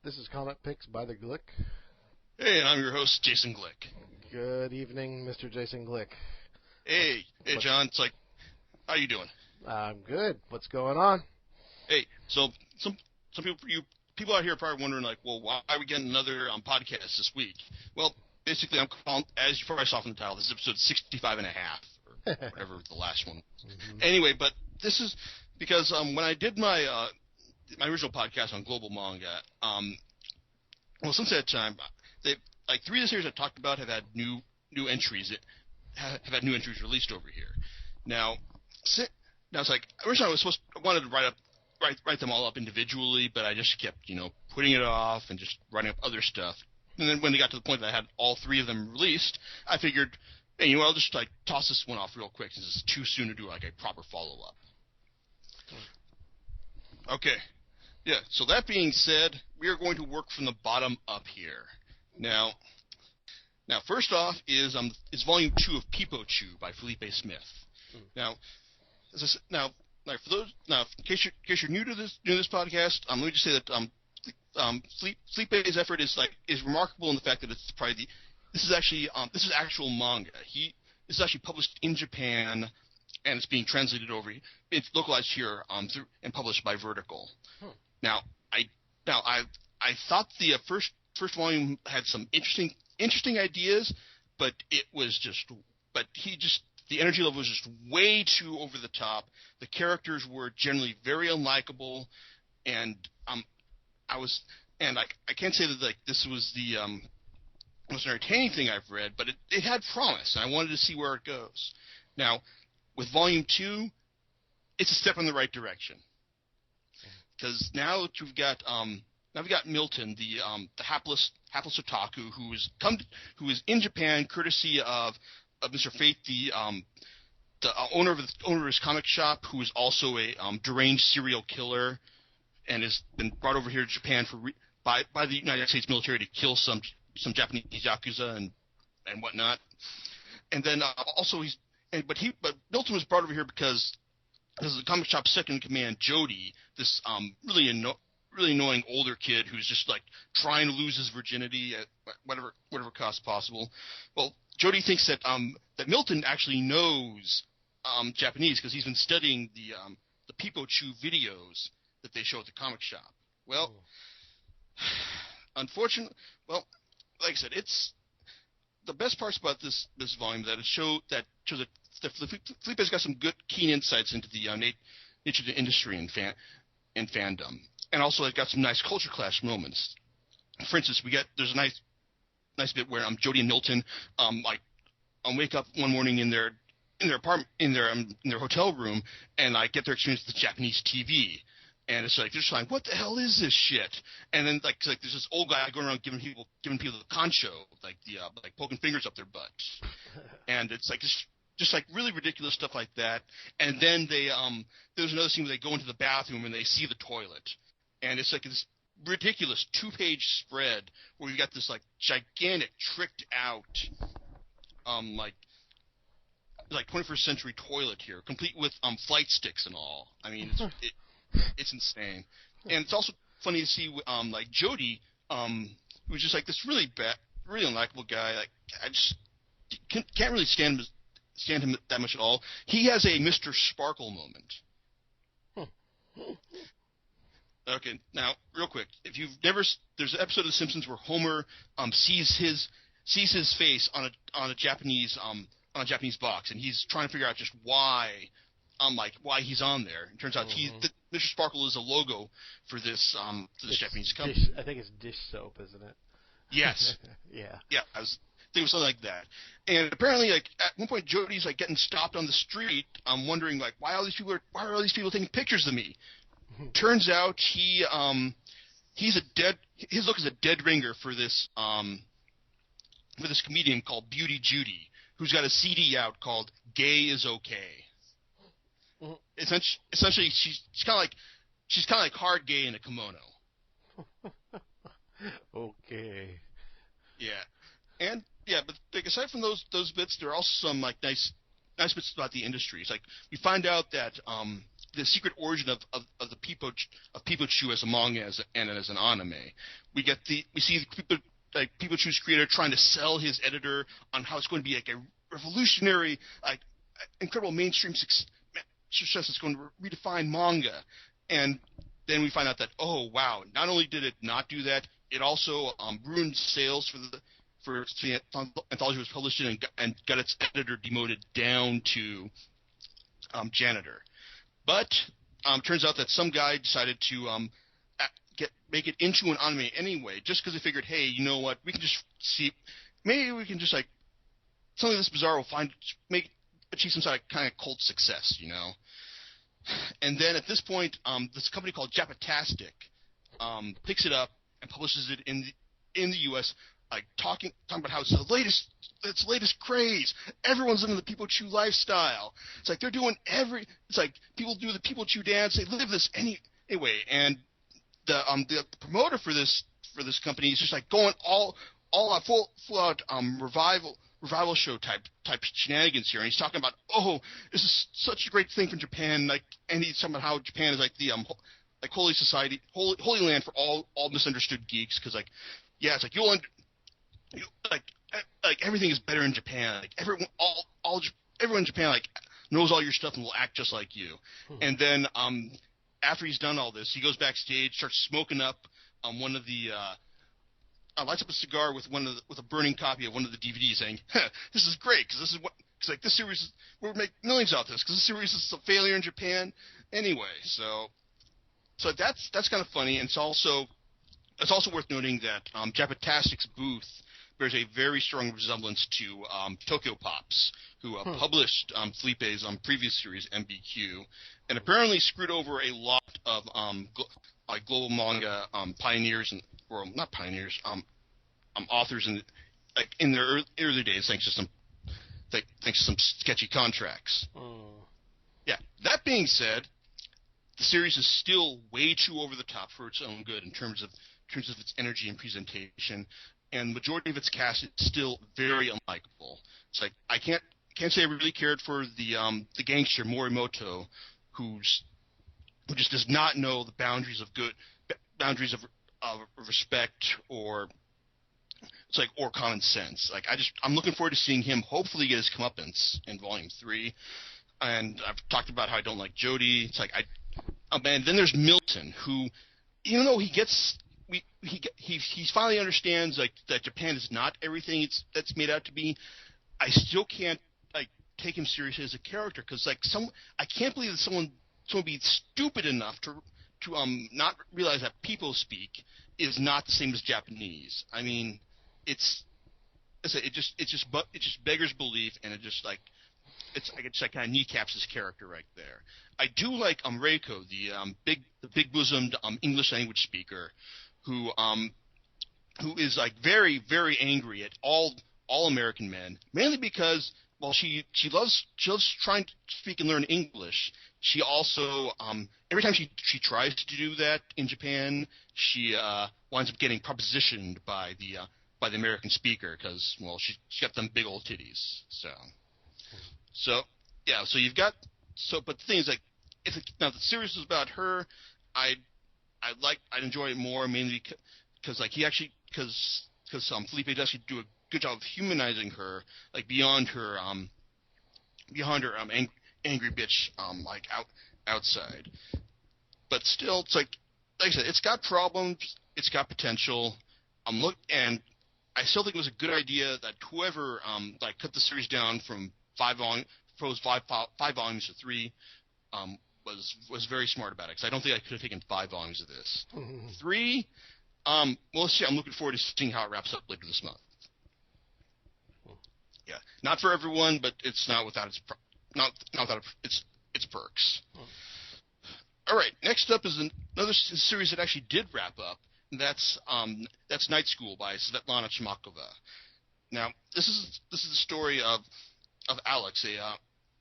This is Comic Picks by the Glick. Hey, I'm your host, Jason Glick. Good evening, Mr. Jason Glick. Hey, John. It's like, how you doing? I'm good. What's going on? Hey, so some people out here are probably wondering, like, well, why are we getting another podcast this week? Well, basically, I'm calling, as you probably saw from the title, this is episode 65 and a half, or whatever the last one. Mm-hmm. Anyway, but this is because when I did my original podcast on global manga, well, since that time, like 3 of the series I talked about have had new entries. Have had new entries released over here. Now it's like originally I wanted to write them all up individually, but I just kept putting it off and just writing up other stuff. And then when they got to the point that I had all 3 of them released, I figured, hey, I'll just like toss this one off real quick since it's too soon to do like a proper follow up. Okay. Yeah, so that being said, we are going to work from the bottom up here. Now, first off is Volume 2 of Peepo Choo by Felipe Smith. Now, as I said, in case you're new to this podcast, let me just say that Felipe's effort is remarkable in the fact that it's probably this is actual manga. This is actually published in Japan, and it's being translated over. It's localized here and published by Vertical. Now, I thought the first volume had some interesting ideas, but the energy level was just way too over the top. The characters were generally very unlikable, and I can't say that like this was the most entertaining thing I've read, but it had promise, and I wanted to see where it goes. Now, with Volume 2, it's a step in the right direction. Because now we've got Milton, the hapless otaku who is in Japan courtesy of Mr. Fate, the owner of his comic shop, who is also a deranged serial killer, and has been brought over here to Japan by the United States military to kill some Japanese yakuza and whatnot. And then but Milton was brought over here because the comic shop's second in command, Jody, this really annoying older kid who's just like trying to lose his virginity at whatever cost possible. Well, Jody thinks that Milton actually knows Japanese because he's been studying the Peepo Choo videos that they show at the comic shop. Well, unfortunately, like I said, it's the best parts about this volume that shows that Felipe's got some good, keen insights into the nature of the industry and fandom, and also it's got some nice culture clash moments. For instance, there's a nice bit where Jody and Milton wake up one morning in their apartment in their hotel room, and get their experience with the Japanese TV. And it's like they're just like, what the hell is this shit? And then like there's this old guy going around giving people the concho, like poking fingers up their butt, and it's like just like really ridiculous stuff like that. And then there's another scene where they go into the bathroom and they see the toilet, and it's like this ridiculous 2-page spread where you got this like gigantic tricked out like 21st century toilet here, complete with flight sticks and all. I mean, it's insane. And it's also funny to see like Jody, who's just like this really unlikable guy. Like I just can't really stand him that much at all. He has a Mr. Sparkle moment. Okay, now real quick, if you've never, there's an episode of The Simpsons where Homer sees his face on a Japanese box, and he's trying to figure out just why he's on there. It turns out Mr. Sparkle is a logo for this Japanese company. I think it's dish soap, isn't it? Yes. Yeah. Yeah, I was thinking something like that. And apparently, like at one point, Jody's like getting stopped on the street. I'm wondering like why are all these people taking pictures of me? Turns out his look is a dead ringer for this comedian called Beauty Judy, who's got a CD out called "Gay Is Okay." Essentially, she's kind of like hard gay in a kimono. Okay. Yeah, and but like, aside from those bits, there are also some like nice bits about the industry. It's like we find out that the secret origin of the Peepo Choo as a manga and as an anime. We see Peepo Choo's creator trying to sell his editor on how it's going to be like a revolutionary, like incredible mainstream success. It's going to redefine manga, and then we find out that, oh wow, not only did it not do that, it also ruined sales for the anthology was published in and got its editor demoted down to janitor. But turns out that some guy decided to make it into an anime anyway, just because they figured, hey, you know what, we can just see, maybe we can just like something this bizarre will achieve some sort of kind of cult success, you know. And then at this point, this company called Japatastic picks it up and publishes it in the U.S. Like talking about how it's the latest craze. Everyone's into the Peepo Choo lifestyle. It's like they're doing it's like people do the Peepo Choo dance. They live this anyway. And the promoter for this company is just like going all out, full out revival show type shenanigans here, and he's talking about, oh, this is such a great thing from Japan, like, and he's talking about how Japan is like the like holy land for all misunderstood geeks, because like, yeah, it's like like everything is better in Japan, like everyone in Japan like knows all your stuff and will act just like you. And then after he's done all this, he goes backstage, starts smoking up one of the lights up a cigar with a burning copy of one of the DVDs, saying, "This is great because this series we'll make millions out of this because this series is a failure in Japan anyway." So that's kind of funny, and it's also worth noting that Japatastic's booth bears a very strong resemblance to Tokyo Pops, who published Felipe's previous series MBQ, and apparently screwed over a lot of global manga pioneers or not pioneers, authors in their early days, thanks to some sketchy contracts. Yeah. That being said, the series is still way too over the top for its own good in terms of its energy and presentation, and the majority of its cast is still very unlikable. It's like I can't say I really cared for the gangster Morimoto, who just does not know the boundaries of respect or common sense. Like I'm looking forward to seeing him hopefully get his comeuppance in Volume 3. And I've talked about how I don't like Jody. It's like and then there's Milton, who, even though he finally understands like that Japan is not everything that's made out to be, I still can't like take him seriously as a character, because like I can't believe that someone would be stupid enough to not realize that people speak is not the same as Japanese. I mean, it just beggars belief, and it just kind of kneecaps his character right there. I do like Reiko, the big bosomed English language speaker, who is like very, very angry at all American men, mainly because while she loves trying to speak and learn English, she also every time she tries to do that in Japan, she winds up getting propositioned by the American speaker, because, well, she got them big old titties. So yeah. But the thing is, like, now the series is about her, I'd enjoy it more, mainly because like Felipe does actually do a good job of humanizing her, like beyond her angry bitch outside. But still, it's like I said, it's got problems, it's got potential. And I still think it was a good idea that whoever cut the series down from 5 volumes to 3 was very smart about it, because I don't think I could have taken 5 volumes of this. 3, well, let's see. I'm looking forward to seeing how it wraps up later this month. Yeah, not for everyone, but it's not without its perks. All right, next up is another series that actually did wrap up, and that's Nightschool by Svetlana Chmakova. Now, this is the story of Alex,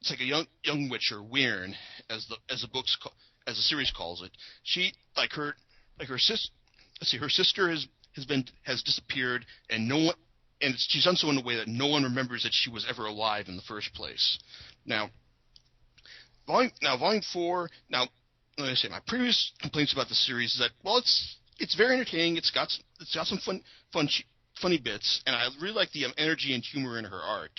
it's like a young witch, or Weirn, as the series calls it. She her sister has disappeared, and she's done so in a way that no one remembers that she was ever alive in the first place. Now, Volume 4. Now, like I say, my previous complaints about the series is that, well, it's very entertaining. It's got some funny bits, and I really like the energy and humor in her art.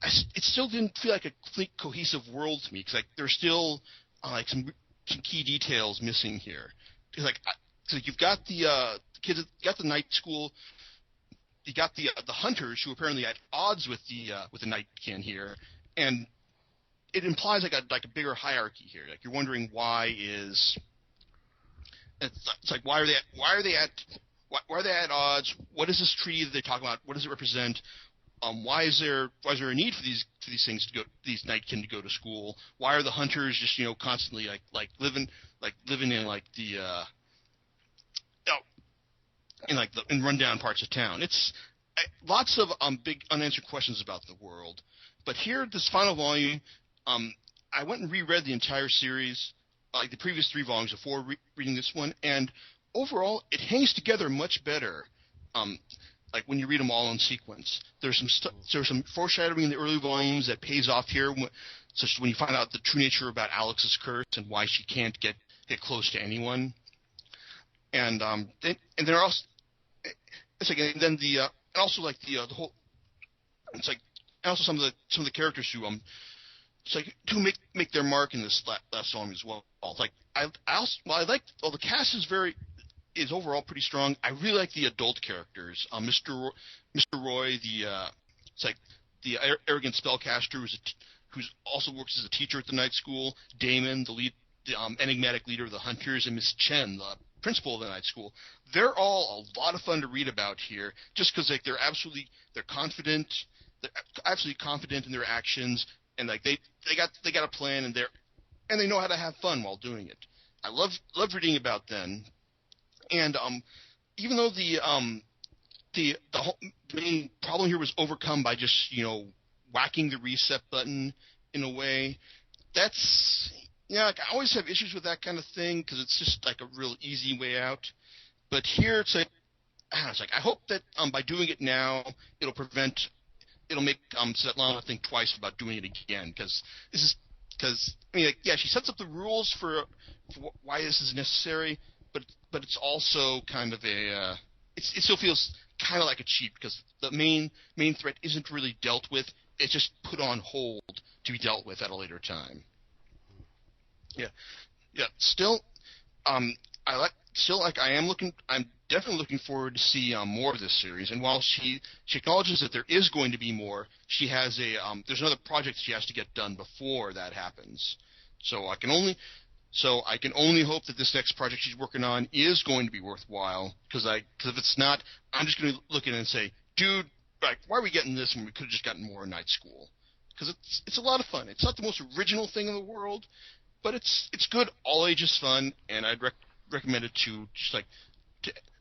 It still didn't feel like a complete cohesive world to me because like there's still like some key details missing here. So you've got the kids, you got the night school, you got the hunters who apparently at odds with the nightkin here, and it implies like a bigger hierarchy here. Like you're wondering why are they at odds? What is this tree that they talk about? What does it represent? Why is there a need for these things to go, these nightkin to go to school? Why are the hunters just constantly living in like the in rundown parts of town? It's lots of big unanswered questions about the world. But here, this final volume, I went and reread the entire series, like the previous 3 volumes before reading this one, and overall, it hangs together much better. Like when you read them all in sequence, there's some foreshadowing in the early volumes that pays off here, such as when you find out the true nature about Alex's curse and why she can't get close to anyone. And there are also the whole, it's like, and also some of the characters who make their mark in this last volume as well. Like I like the cast is overall pretty strong. I really like the adult characters. Mr. Roy, the arrogant spellcaster who's also works as a teacher at the night school. Damon, the enigmatic leader of the hunters, and Miss Chen, the principal of the night school. They're all a lot of fun to read about here, just because they're confident. They're absolutely confident in their actions, and like they got a plan, and they know how to have fun while doing it. I love reading about them. And even though the whole main problem here was overcome by just whacking the reset button in a way, that's like I always have issues with that kind of thing because it's just like a real easy way out. But here it's like I hope that by doing it now it'll make Svetlana think twice about doing it again because she sets up the rules for why this is necessary. But it's also kind of it still feels kind of like a cheat because the main threat isn't really dealt with. It's just put on hold to be dealt with at a later time. Yeah. Still, I'm definitely looking forward to see more of this series. And while she acknowledges that there is going to be more, she has there's another project she has to get done before that happens. So I can only hope that this next project she's working on is going to be worthwhile. Because if it's not, I'm just going to look at it and say, dude, like, why are we getting this when we could have just gotten more in Night School? Because it's a lot of fun. It's not the most original thing in the world, but it's good, all ages fun, and I'd recommend it to just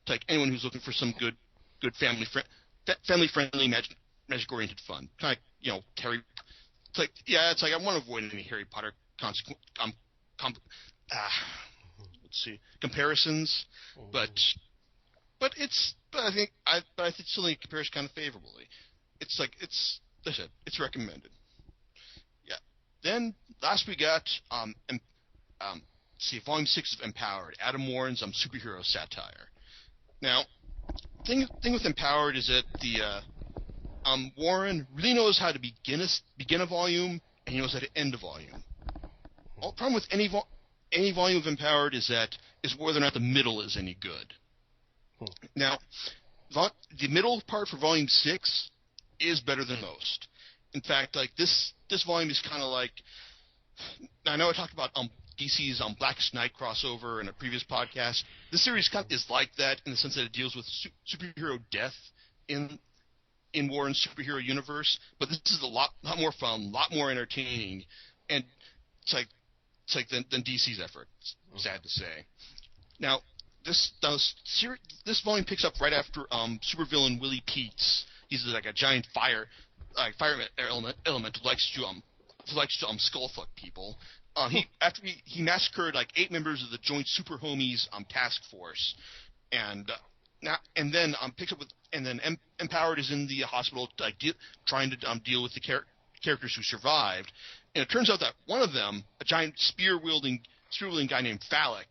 to anyone who's looking for some good family friendly magic oriented fun. Kind of Harry. It's like I want to avoid any Harry Potter comparisons, but I think still it compares kind of favorably. It's recommended. Yeah. Then last we got volume 6 of Empowered, Adam Warren's superhero satire. Now, thing with Empowered is that the Warren really knows how to begin a volume, and he knows how to end a volume. The problem with any volume of Empowered is whether or not the middle is any good. Now, the middle part for volume 6 is better than most. In fact, like this volume is kind of like, I know I talked about DC's Blackest Night crossover in a previous podcast. This series kind of is like that in the sense that it deals with superhero death in Warren's superhero universe, but this is a lot more fun, a lot more entertaining, and it's like than DC's effort. Sad to say. Now, this volume picks up right after supervillain Willie Peets. He's like a giant fire element who likes to skullfuck people. He massacred like 8 members of the Joint Super Homies task force, and then picks up with, and then Empowered is in the hospital trying to deal with the characters who survived, and it turns out that one of them, a giant spear wielding cerulean guy named Phallic,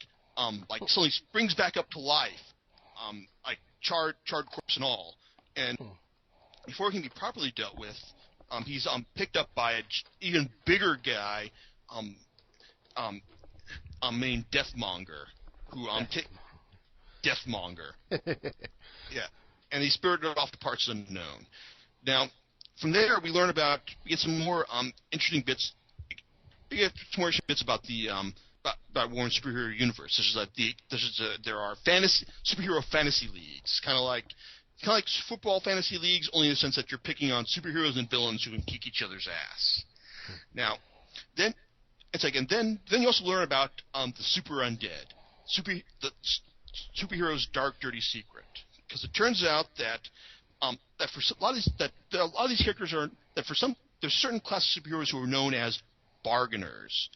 like suddenly springs back up to life, like charred corpse and all. And before he can be properly dealt with, he's picked up by a even bigger guy, named Deathmonger, who Deathmonger, yeah, and he's spirited off to parts unknown. Now, from there we get some more interesting bits. We get some more interesting bits about the about Warren's superhero universe, such as there are superhero fantasy leagues, kind of like football fantasy leagues, only in the sense that you're picking on superheroes and villains who can kick each other's ass. Now, then then you also learn about the super undead, the superhero's dark, dirty secret, because it turns out that that for a lot of these characters there's certain class of superheroes who are known as bargainers.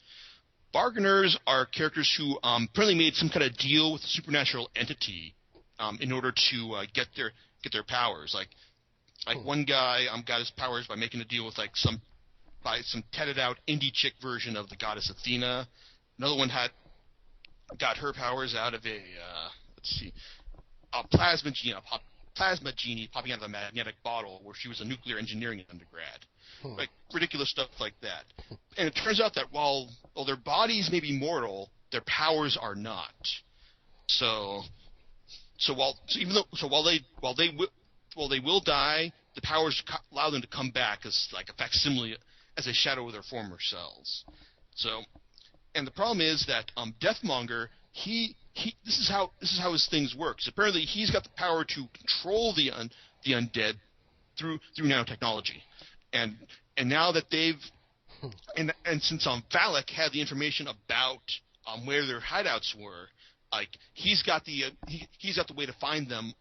Bargainers are characters who apparently made some kind of deal with a supernatural entity in order to get their powers. Like one guy got his powers by making a deal with some tatted out indie chick version of the goddess Athena. Another one got her powers out of a plasma genie popping out of a magnetic bottle where she was a nuclear engineering undergrad. Like ridiculous stuff like that. And it turns out that while their bodies may be mortal, their powers are not. So while they will die, the powers allow them to come back as like a facsimile, as a shadow of their former selves. So, and the problem is that Deathmonger, this is how his things work. So apparently, he's got the power to control the undead through nanotechnology, and now that they've and since Phallic had the information about where their hideouts were, like he's got the way to find them,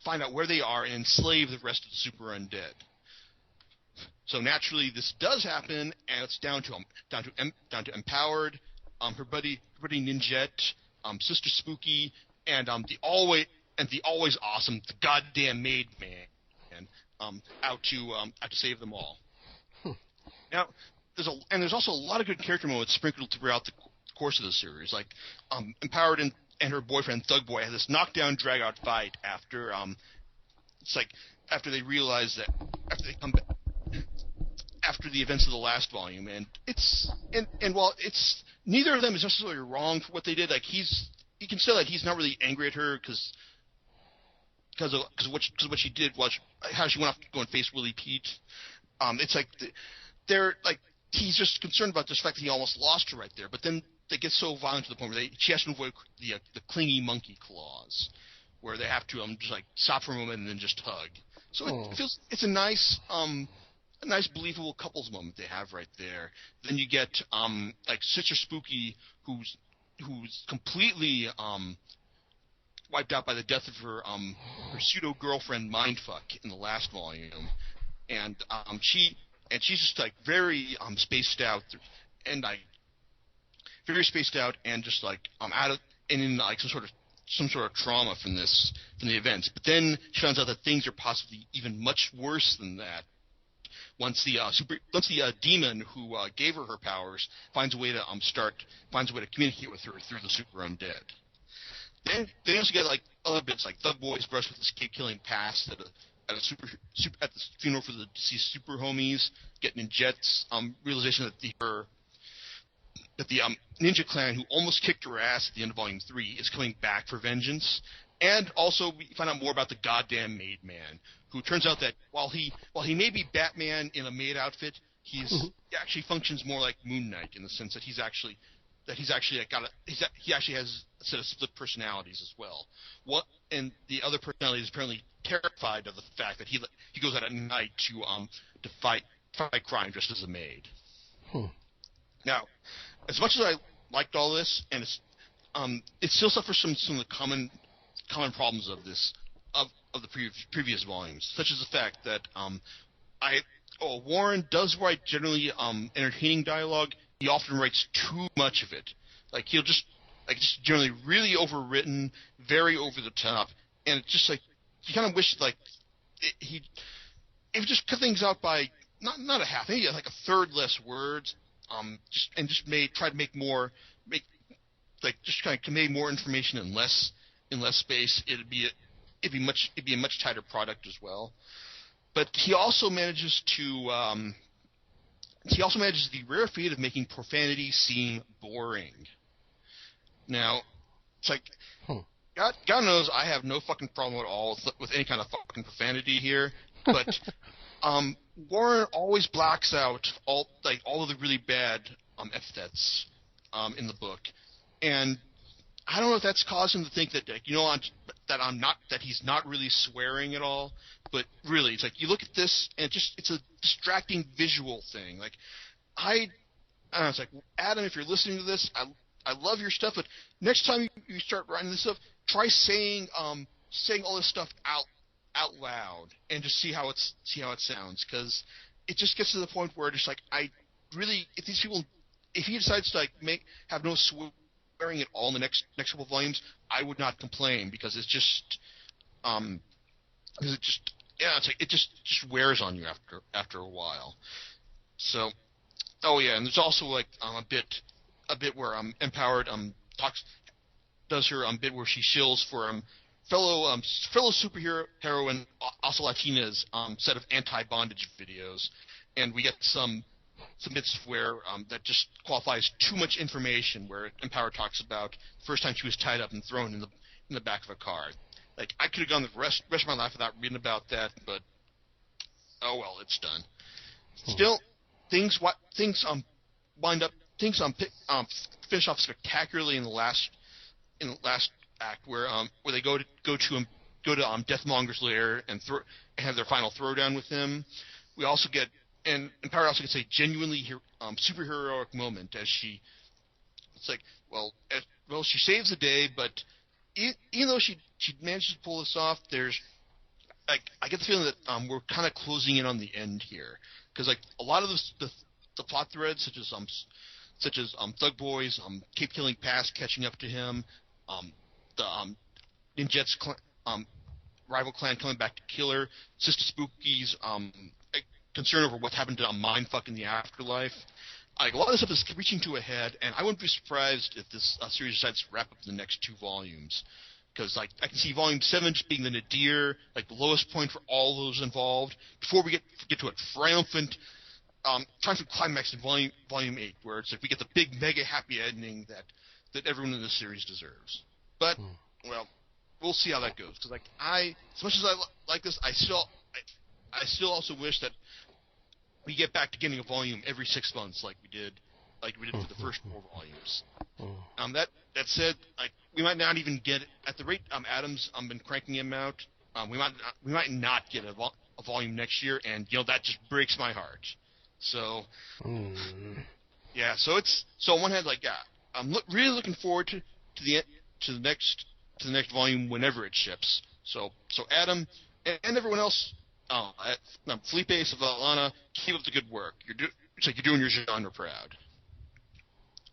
find out where they are, and enslave the rest of the super undead. So naturally, this does happen, and it's down to Empowered, her buddy Ninjette, Sister Spooky, and the always awesome the goddamn Maid Man, out to save them all. Now, there's also a lot of good character moments sprinkled throughout the course of the series. Like Empowered and her boyfriend Thug Boy had this knockdown drag out fight after they realize that after they come back after the events of the last volume, and while it's neither of them is necessarily wrong for what they did, like you can say that he's not really angry at her because of what she did was how she went off to go and face Willie Pete. It's like they're like he's just concerned about the fact that he almost lost her right there, but then they get so violent to the point where she has to avoid the clingy monkey claws, where they have to just like stop for a moment and then just hug. So it's a nice believable couples moment they have right there. Then you get like Sister Spooky, who's completely wiped out by the death of her pseudo girlfriend Mindfuck in the last volume, and she's just like very spaced out and just like out of and in like some sort of trauma from the events. But then she finds out that things are possibly even much worse than that. Once the demon who gave her powers finds a way to communicate with her through the super undead. Then they also get like other bits like Thug Boy's brush with escape killing past at the funeral for the deceased super homies, getting Jet's realization that the ninja clan who almost kicked her ass at the end of Volume 3 is coming back for vengeance. And also we find out more about the goddamn Maid Man, who turns out that while he may be Batman in a maid outfit, he actually functions more like Moon Knight in the sense that he actually has a set of split personalities as well. And the other personality is apparently terrified of the fact that he goes out at night to fight crime dressed as a maid. Now, as much as I liked all this, and it still suffers some of the common problems of the previous volumes, such as the fact that Warren does write generally entertaining dialogue. He often writes too much of it. Like he'll just generally really overwritten, very over the top, and it's just like you kind of wish like he just cut things out by not a half, maybe like a third less words. Try to make like just kind of convey more information in less space, it'd be a much tighter product as well. But he also manages the rare feat of making profanity seem boring. Now, it's like, God knows I have no fucking problem at all with any kind of fucking profanity here, but Warren always blacks out all of the really bad epithets in the book, and I don't know if that's caused him to think that that he's not really swearing at all, but really it's like you look at this and it's a distracting visual thing. Like I don't know, it's like, Adam, if you're listening to this, I love your stuff, but next time you start writing this stuff, try saying all this stuff out loud and just see how it sounds, because it just gets to the point where just like if he decides to have no swearing at all in the next couple of volumes, I would not complain, because it's just it just wears on you after a while. So, and there's also like a bit where Empowered does her bit where she shills for fellow superhero and also Latina's set of anti-bondage videos, and we get some bits where that just qualifies too much information, where Empowered talks about the first time she was tied up and thrown in the back of a car. Like, I could have gone the rest of my life without reading about that, but oh well, it's done. Still, things finish off spectacularly in the last act, where they go to Deathmonger's lair and have their final throwdown with him. We also get, and Empowered also gets a genuinely superheroic moment as she saves the day, but even though she manages to pull this off, I get the feeling that we're kind of closing in on the end here, because like a lot of the plot threads, such as Thug Boys, Cape Killing Past catching up to him, the Ninjet's rival clan coming back to kill her, Sister Spooky's concern over what happened to Mindfuck in the afterlife. Like, a lot of this stuff is reaching to a head, and I wouldn't be surprised if this series decides to wrap up in the next 2 volumes. Because, like, I can see Volume 7 just being the nadir, like, the lowest point for all those involved, before we get to a triumphant climax in Volume 8, where it's like we get the big, mega happy ending that everyone in this series deserves. But, well, we'll see how that goes. Because, like, as much as I like this, I still also wish that we get back to getting a volume every 6 months, like we did for the first 4 volumes. That said, like, we might not even get it at the rate Adam's been cranking him out. We might not get a volume next year, and that just breaks my heart. So, yeah. So on one hand, like, yeah, I'm really looking forward to the next volume whenever it ships. So Adam and everyone else. Felipe, Savannah, keep up the good work. It's like you're doing your genre proud.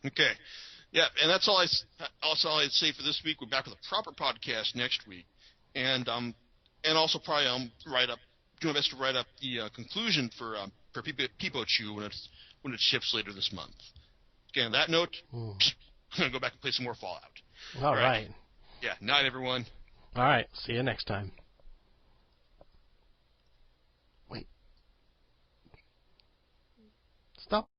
Okay, yeah, and that's all I'd say for this week. We're back with a proper podcast next week, and also probably do my best to write up the conclusion for Peepo Choo when it ships later this month. Okay, on that note, I'm gonna go back and play some more Fallout. All right. Yeah, night everyone. All right, see you next time. Wait. Stop.